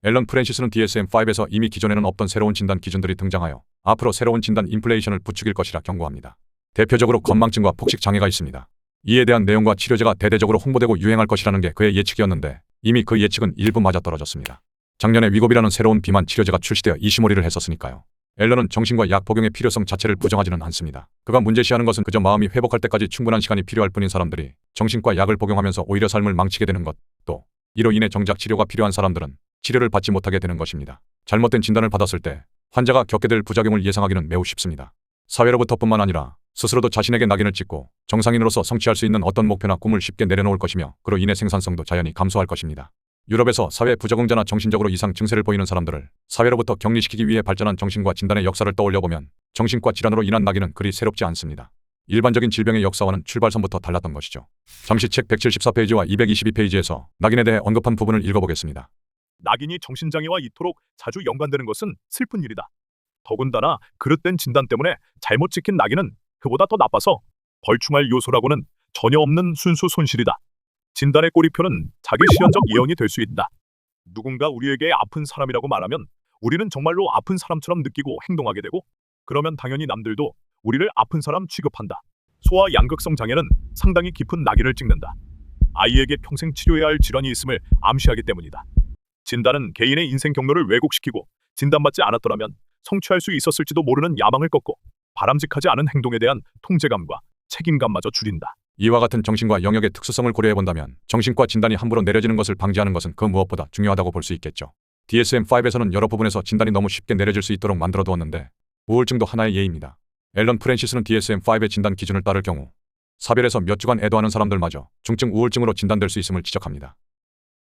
앨런 프랜시스는 DSM-5에서 이미 기존에는 없던 새로운 진단 기준들이 등장하여 앞으로 새로운 진단 인플레이션을 부추길 것이라 경고합니다. 대표적으로 건망증과 폭식 장애가 있습니다. 이에 대한 내용과 치료제가 대대적으로 홍보되고 유행할 것이라는 게 그의 예측이었는데 이미 그 예측은 일부 맞아떨어졌습니다. 작년에 위고비라는 새로운 비만 치료제가 출시되어 이시몰이를 했었으니까요. 앨런은 정신과 약 복용의 필요성 자체를 부정하지는 않습니다. 그가 문제시하는 것은 그저 마음이 회복할 때까지 충분한 시간이 필요할 뿐인 사람들이 정신과 약을 복용하면서 오히려 삶을 망치게 되는 것, 또 이로 인해 정작 치료가 필요한 사람들은 치료를 받지 못하게 되는 것입니다. 잘못된 진단을 받았을 때 환자가 겪게 될 부작용을 예상하기는 매우 쉽습니다. 사회로부터뿐만 아니라 스스로도 자신에게 낙인을 찍고 정상인으로서 성취할 수 있는 어떤 목표나 꿈을 쉽게 내려놓을 것이며 그로 인해 생산성도 자연히 감소할 것입니다. 유럽에서 사회 부적응자나 정신적으로 이상 증세를 보이는 사람들을 사회로부터 격리시키기 위해 발전한 정신과 진단의 역사를 떠올려보면 정신과 질환으로 인한 낙인은 그리 새롭지 않습니다. 일반적인 질병의 역사와는 출발선부터 달랐던 것이죠. 잠시 책 174페이지와 222페이지에서 낙인에 대해 언급한 부분을 읽어보겠습니다. 낙인이 정신장애와 이토록 자주 연관되는 것은 슬픈 일이다. 더군다나 그릇된 진단 때문에 잘못 찍힌 낙인은 그보다 더 나빠서 벌충할 요소라고는 전혀 없는 순수 손실이다. 진단의 꼬리표는 자기 실현적 예언이 될 수 있다. 누군가 우리에게 아픈 사람이라고 말하면 우리는 정말로 아픈 사람처럼 느끼고 행동하게 되고, 그러면 당연히 남들도 우리를 아픈 사람 취급한다. 소아 양극성 장애는 상당히 깊은 낙인을 찍는다. 아이에게 평생 치료해야 할 질환이 있음을 암시하기 때문이다. 진단은 개인의 인생 경로를 왜곡시키고 진단받지 않았더라면 성취할 수 있었을지도 모르는 야망을 꺾고 바람직하지 않은 행동에 대한 통제감과 책임감마저 줄인다. 이와 같은 정신과 영역의 특수성을 고려해본다면 정신과 진단이 함부로 내려지는 것을 방지하는 것은 그 무엇보다 중요하다고 볼 수 있겠죠. DSM-5에서는 여러 부분에서 진단이 너무 쉽게 내려질 수 있도록 만들어 두었는데 우울증도 하나의 예입니다. 앨런 프랜시스는 DSM-5의 진단 기준을 따를 경우 사별에서 몇 주간 애도하는 사람들마저 중증 우울증으로 진단될 수 있음을 지적합니다.